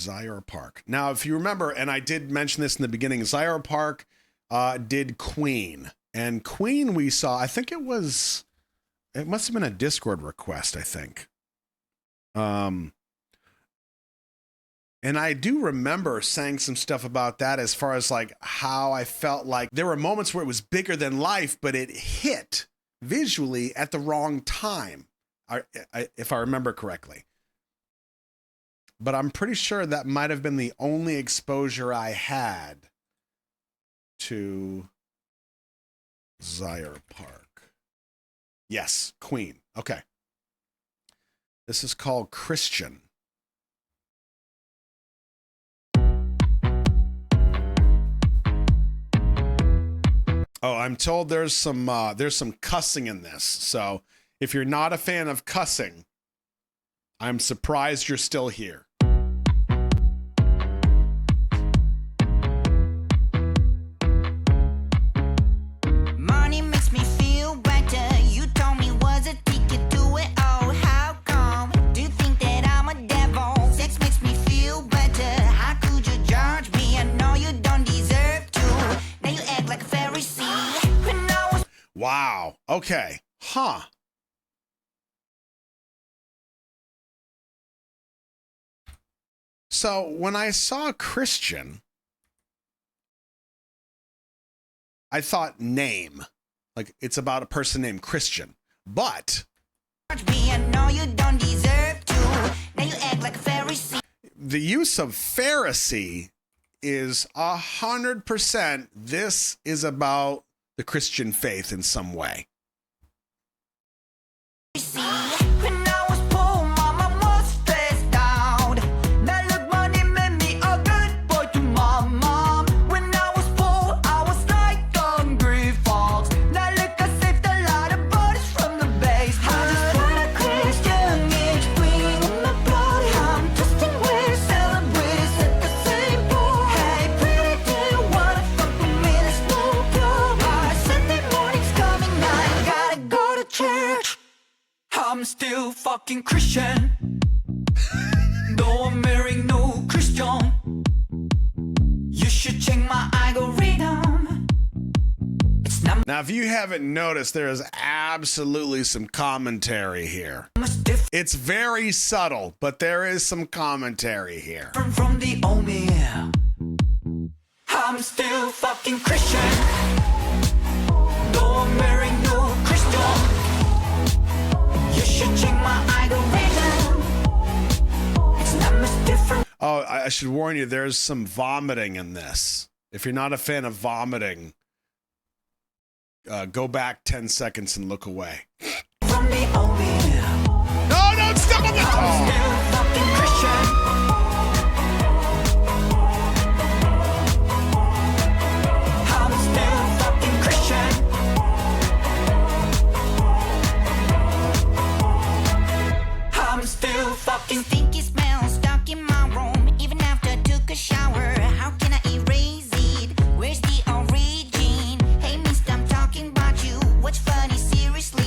Zior Park. Now, if you remember, and I did mention this in the beginning, Zior Park did Queen. And Queen we saw, I think it must have been a Discord request, I think. And I do remember saying some stuff about that as far as like how I felt like there were moments where it was bigger than life, but it hit visually at the wrong time, if I remember correctly. But I'm pretty sure that might have been the only exposure I had to Zior Park. Yes, Queen. Okay. This is called Christian. Oh, I'm told there's some cussing in this. So if you're not a fan of cussing, I'm surprised you're still here. Money makes me feel better. You told me was a ticket to it. Oh, how come? Do you think that I'm a devil? Sex makes me feel better. How could you judge me? I know you don't deserve to. Now you act like a Pharisee. Wow. Okay. Huh. So when I saw Christian, I thought name. Like it's about a person named Christian. But I know you don't deserve to. Now you act like a Pharisee. The use of Pharisee is 100%. This is about the Christian faith in some way. When I was poor, mama was stressed out. Now look, money made me a good boy to my mom. When I was poor, I was like hungry fox. Now look, I saved a lot of bodies from the base. I just want a Christian age queen in my blood. I'm trusting we're celebrating at the same pool. Hey, pretty, do you wanna fuck with me? There's no problem. Sunday morning's coming, I gotta go to church. I'm still fucking Christian. Though I'm marrying no Christian. You should check my algorithm. It's not Now, if you haven't noticed, there is absolutely some commentary here. much different It's very subtle, but there is some commentary here. from the old me. I'm still fucking Christian. Though I'm marrying no Christian. You should check my algorithm. It's not much different. Oh, I should warn you, there's some vomiting in this. If you're not a fan of vomiting, go back 10 seconds and look away. From the old me. No, don't step on the I'm toe! still fucking Christian. I'm still fucking Christian. I'm still fucking stinky smell stuck in my room. Even after I took a shower, how can I erase it? Where's the origin? Hey, mister, I'm talking about you. What's funny, seriously?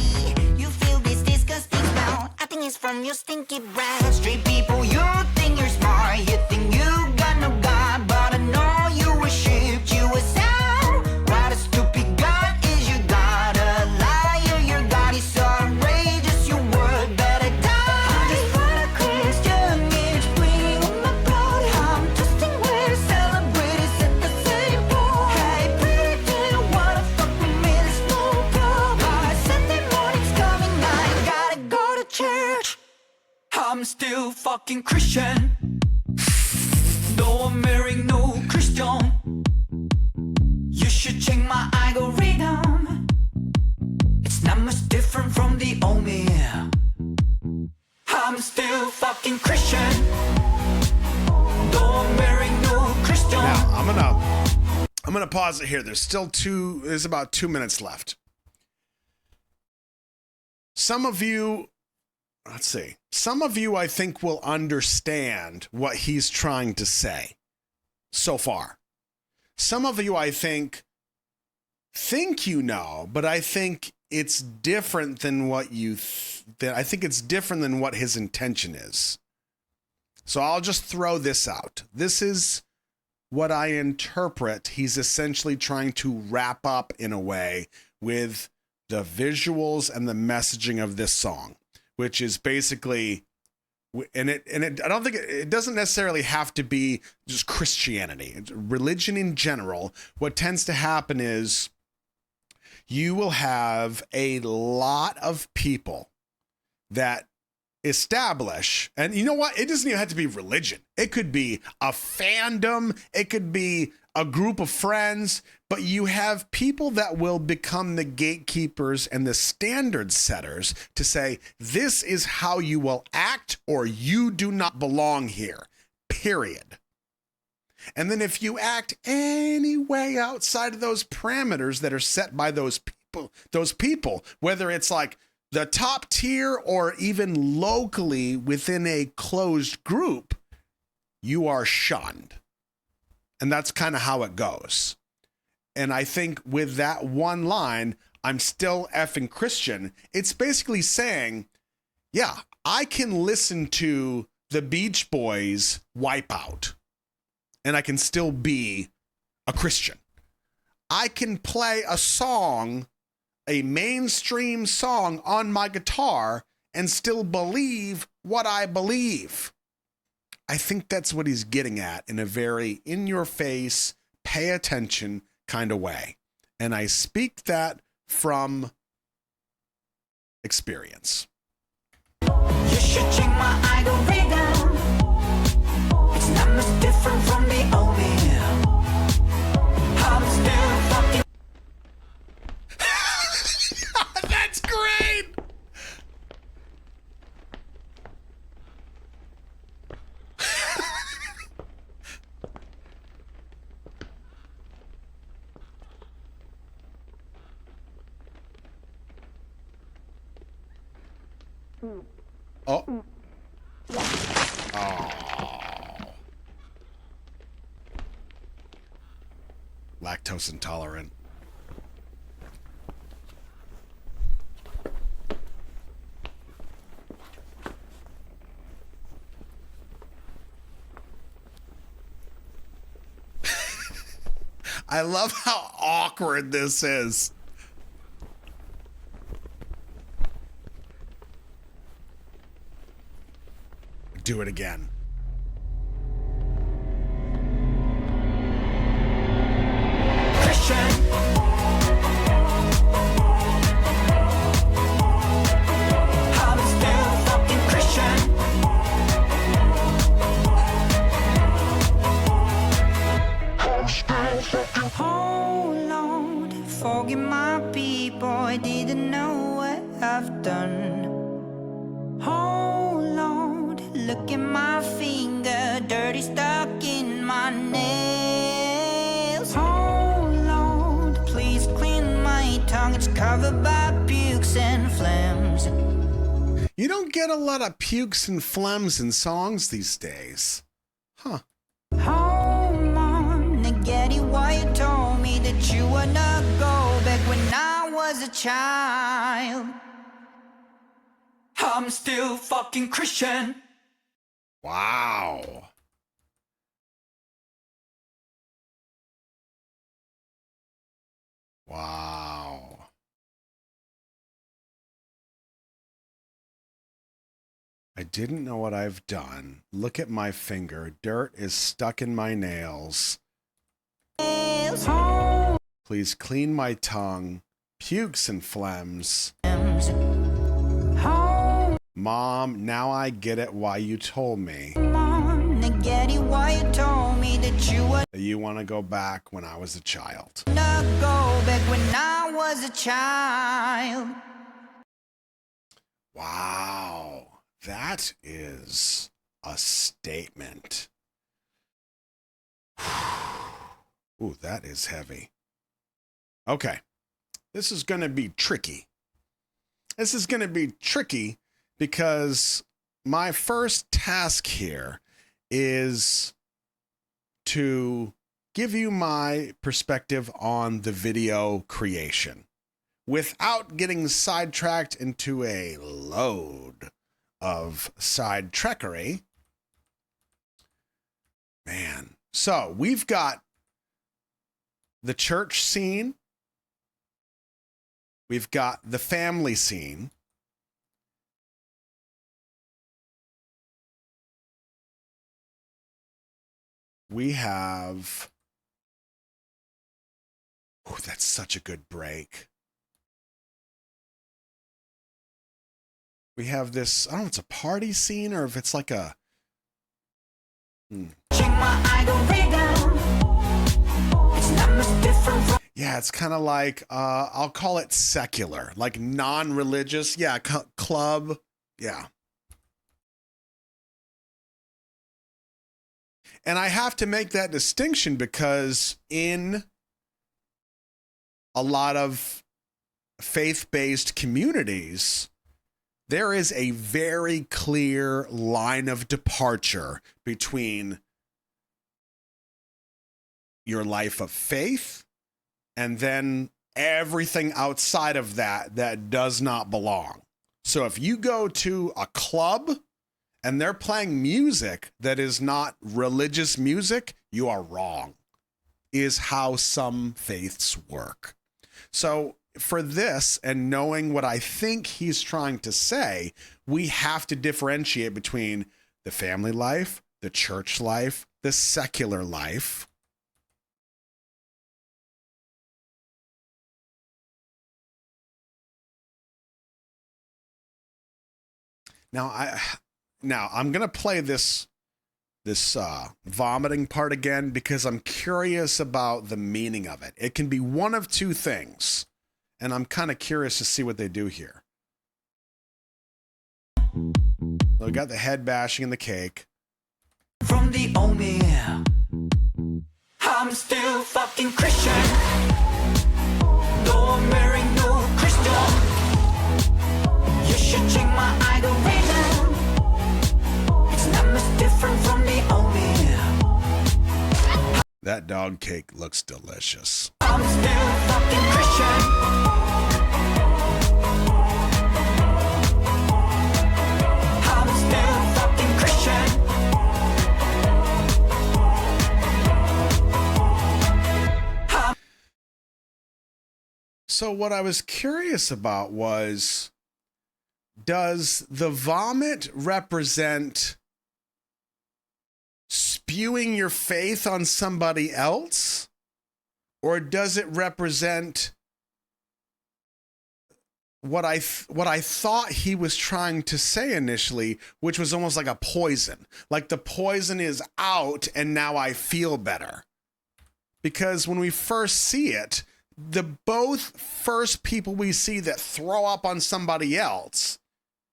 You feel this disgusting smell? I think it's from your stinky breath. Street people, you think you're smart. You think you got no God, but I know you were shipped. You were sound. What a stupid God is you got a liar. Your God is so outrageous. Your word better die. I just want a Christian age queen in my blood. I'm trusting we're celebrating at the same pool. Hey, pretty, do you wanna fuck with me? There's no problem. Sunday morning's coming, I gotta go to church. I'm still fucking Christian. Though I'm marrying no Christian. You should check my algorithm. It's not much different from the old me. I'm still fucking Christian. Though I'm marrying no Christian. Now, I'm gonna pause it here. There's about 2 minutes left. Some of you, I think will understand what he's trying to say so far. Some of you, I think you know, but I think it's different than what I think it's different than what his intention is. So I'll just throw this out. This is what I interpret he's essentially trying to wrap up in a way with the visuals and the messaging of this song, which is basically, and I don't think it doesn't necessarily have to be just Christianity. It's religion in general. What tends to happen is you will have a lot of people that establish, and you know what? It doesn't even have to be religion. It could be a fandom. It could be a group of friends, but you have people that will become the gatekeepers and the standard setters to say, this is how you will act or you do not belong here, period. And then if you act any way outside of those parameters that are set by those people, whether it's like the top tier or even locally within a closed group, you are shunned. And that's kind of how it goes. And I think with that one line, I'm still effing Christian, it's basically saying, yeah, I can listen to the Beach Boys Wipeout and I can still be a Christian. I can play a song, a mainstream song on my guitar and still believe what I believe. I think that's what he's getting at in a very in-your-face, pay attention kind of way. And I speak that from experience. You should check my algorithm. It's not much different from the old me. I'm still fucking. That's great! Oh. Oh. Lactose intolerant. I love how awkward this is. Do it again. Christian. I'm still fucking Christian. I'm still fucking. Oh Lord, forgive my people. I didn't know what I've done. Oh Lord, look at my finger, dirty stuck in my nails. Oh Lord, please clean my tongue, it's covered by pukes and phlegms. You don't get a lot of pukes and phlegms in songs these days. Huh. Oh Mom, Nageti, why you told me that you would not go back when I was a child? I'm still fucking Christian. Wow. Wow. I didn't know what I've done. Look at my finger. Dirt is stuck in my nails. Please clean my tongue. Pukes and phlegms. Mom, now I get it why you told me. Mom, Nageti, why you told me that you would You want to go back when I was a child. not go back when I was a child. Wow. That is a statement. Ooh, that is heavy. Okay. This is going to be tricky. This is going to be tricky because my first task here is to give you my perspective on the video creation without getting sidetracked into a load of side trekkery. So we've got the church scene. We've got the family scene. We have... Oh, that's such a good break. We have this, I don't know if it's a party scene or if it's like a... Yeah, it's kind of like, I'll call it secular, like non-religious. Yeah, club. Yeah. And I have to make that distinction because in a lot of faith-based communities, there is a very clear line of departure between your life of faith and then everything outside of that that does not belong. So if you go to a club and they're playing music that is not religious music, you are wrong, is how some faiths work. So for this, and knowing what I think he's trying to say, we have to differentiate between the family life, the church life, the secular life. Now I'm going to play this vomiting part again because I'm curious about the meaning of it. It can be one of two things, and I'm kind of curious to see what they do here. So we got the head bashing and the cake. From the Omi, I'm still fucking Christian. Though I'm marrying no Christian. You should check my idol reason. It's not much different from the Omi. That dog cake looks delicious. I'm still fucking Christian. I'm still fucking Christian. So what I was curious about was, does the vomit represent spewing your faith on somebody else? Or does it represent what I thought he was trying to say initially, which was almost like a poison? Like the poison is out and now I feel better. Because when we first see it, the both first people we see that throw up on somebody else,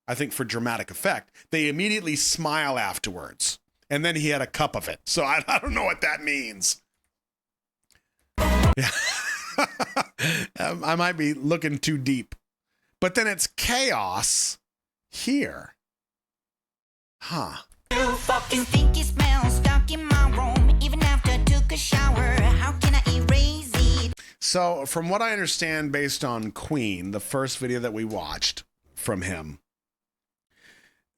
I think for dramatic effect, they immediately smile afterwards. And then he had a cup of it. So I don't know what that means. Yeah. I might be looking too deep. But then it's chaos here. Huh. You fucking stinky smell stuck in my room. Even after I took a shower, how can I erase it? So from what I understand, based on Queen, the first video that we watched from him,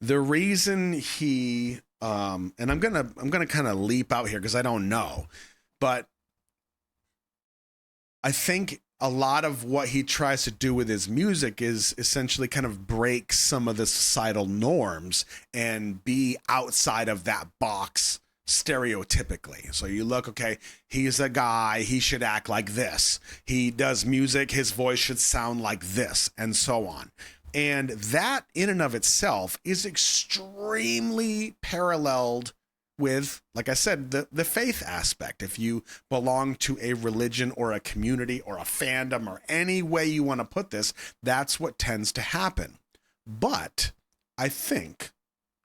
the reason he and I'm gonna kind of leap out here because I don't know, but I think a lot of what he tries to do with his music is essentially kind of break some of the societal norms and be outside of that box stereotypically. So you look, okay, he's a guy, he should act like this. He does music, his voice should sound like this, and so on. And that in and of itself is extremely paralleled with, like I said, the faith aspect. If you belong to a religion or a community or a fandom or any way you want to put this, that's what tends to happen. But I think,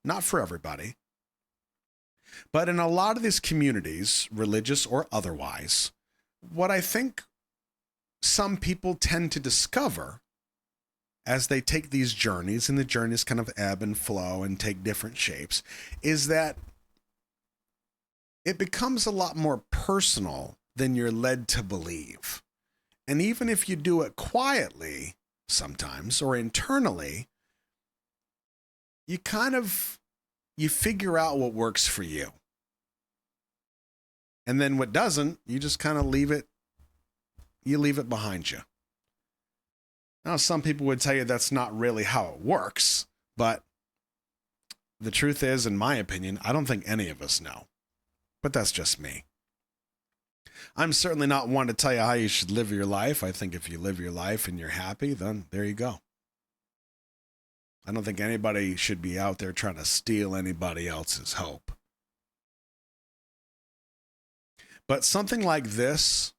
not for everybody, but in a lot of these communities, religious or otherwise, what I think some people tend to discover as they take these journeys, and the journeys kind of ebb and flow and take different shapes, is that it becomes a lot more personal than you're led to believe. And even if you do it quietly sometimes or internally, you figure out what works for you. And then what doesn't, you just kind of leave it behind you. Now, some people would tell you that's not really how it works, but the truth is, in my opinion, I don't think any of us know. But that's just me. I'm certainly not one to tell you how you should live your life. I think if you live your life and you're happy, then there you go. I don't think anybody should be out there trying to steal anybody else's hope. But something like this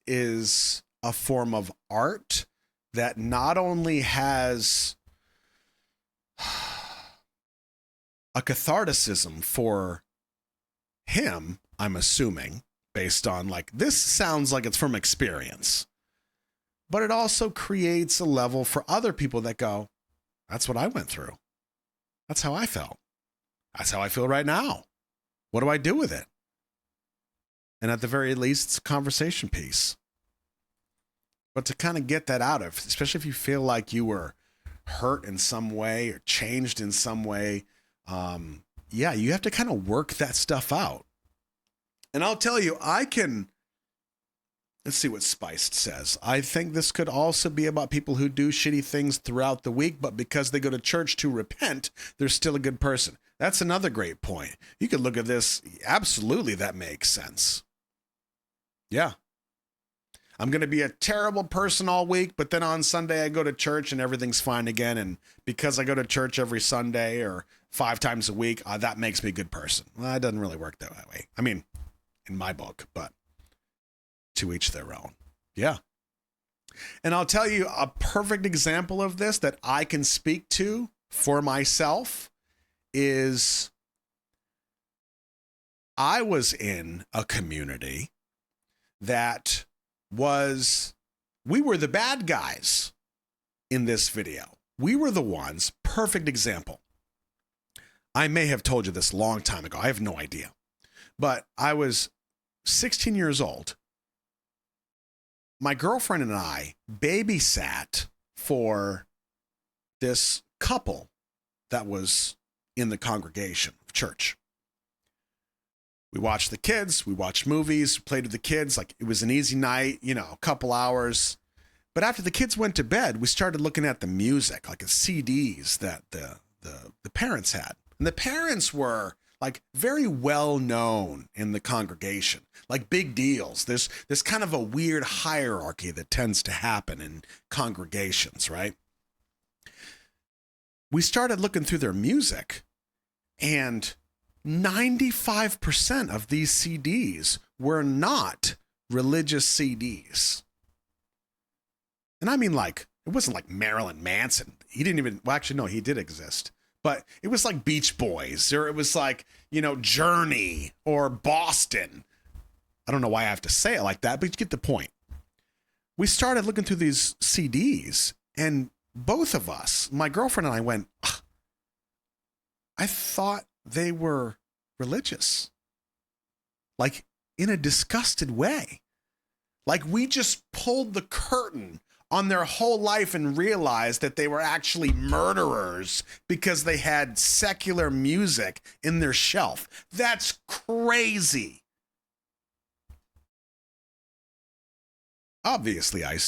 is a form of art that not only has a catharticism for him, I'm assuming, based on like, this sounds like it's from experience, but it also creates a level for other people that go, that's what I went through. That's how I felt. That's how I feel right now. What do I do with it? And at the very least, it's a conversation piece. But to kind of get that out of, especially if you feel like you were hurt in some way or changed in some way, yeah, you have to kind of work that stuff out. And I'll tell you, let's see what Spiced says. I think this could also be about people who do shitty things throughout the week, but because they go to church to repent, they're still a good person. That's another great point. You could look at this. Absolutely, that makes sense. Yeah. I'm going to be a terrible person all week, but then on Sunday I go to church and everything's fine again. And because I go to church every Sunday or 5 times a week, that makes me a good person. Well, it doesn't really work that way. I mean, in my book, but to each their own. Yeah. And I'll tell you a perfect example of this that I can speak to for myself is I was in a community that we were the bad guys in this video. We were the ones. Perfect example. I may have told you this a long time ago. I have no idea. But I was 16 years old. My girlfriend and I babysat for this couple that was in the congregation of church. We watched the kids, we watched movies, played with the kids. Like, it was an easy night, a couple hours. But after the kids went to bed, we started looking at the music, like the CDs that the parents had. And the parents were like very well known in the congregation, like big deals. There's kind of a weird hierarchy that tends to happen in congregations, right? We started looking through their music, and 95% of these CDs were not religious CDs. And I mean, like, it wasn't like Marilyn Manson. He didn't even, well, actually, no, he did exist. But it was like Beach Boys, or it was like, Journey or Boston. I don't know why I have to say it like that, but you get the point. We started looking through these CDs, and both of us, my girlfriend and I, went, I thought they were religious. Like, in a disgusted way. Like, we just pulled the curtain on their whole life and realized that they were actually murderers because they had secular music in their shelf. That's crazy. Obviously, I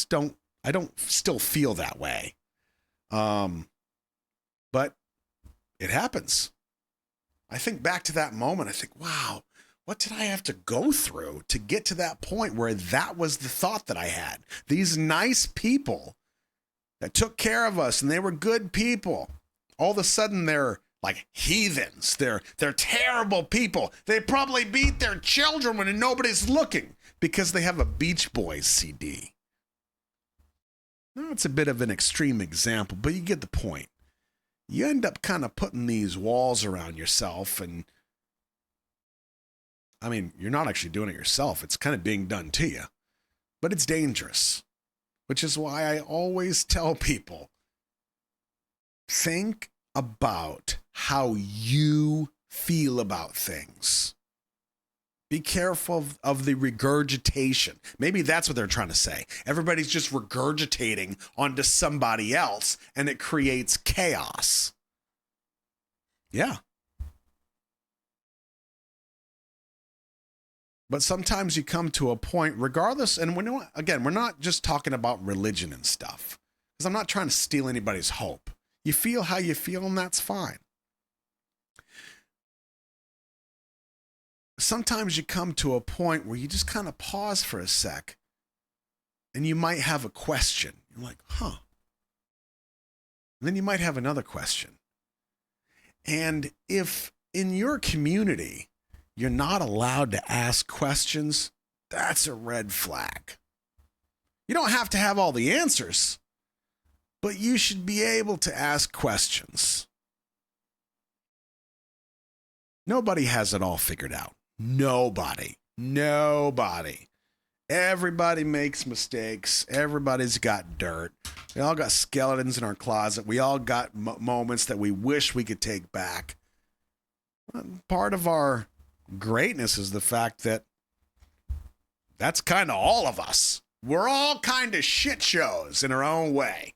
don't still feel that way. But it happens. I think back to that moment. I think, wow, what did I have to go through to get to that point where that was the thought that I had? These nice people that took care of us, and they were good people. All of a sudden, they're like heathens. They're terrible people. They probably beat their children when nobody's looking because they have a Beach Boys CD. Now, it's a bit of an extreme example, but you get the point. You end up kind of putting these walls around yourself, and I mean, you're not actually doing it yourself. It's kind of being done to you, but it's dangerous, which is why I always tell people, think about how you feel about things. Be careful of the regurgitation. Maybe that's what they're trying to say. Everybody's just regurgitating onto somebody else, and it creates chaos. Yeah. But sometimes you come to a point, regardless, and we're not just talking about religion and stuff, because I'm not trying to steal anybody's hope. You feel how you feel, and that's fine. Sometimes you come to a point where you just kind of pause for a sec, and you might have a question. You're like, huh. And then you might have another question. And if in your community, you're not allowed to ask questions, that's a red flag. You don't have to have all the answers, but you should be able to ask questions. Nobody has it all figured out. Nobody. Everybody makes mistakes. Everybody's got dirt. We all got skeletons in our closet. We all got moments that we wish we could take back. Part of our greatness is the fact that that's kind of all of us. We're all kind of shit shows in our own way.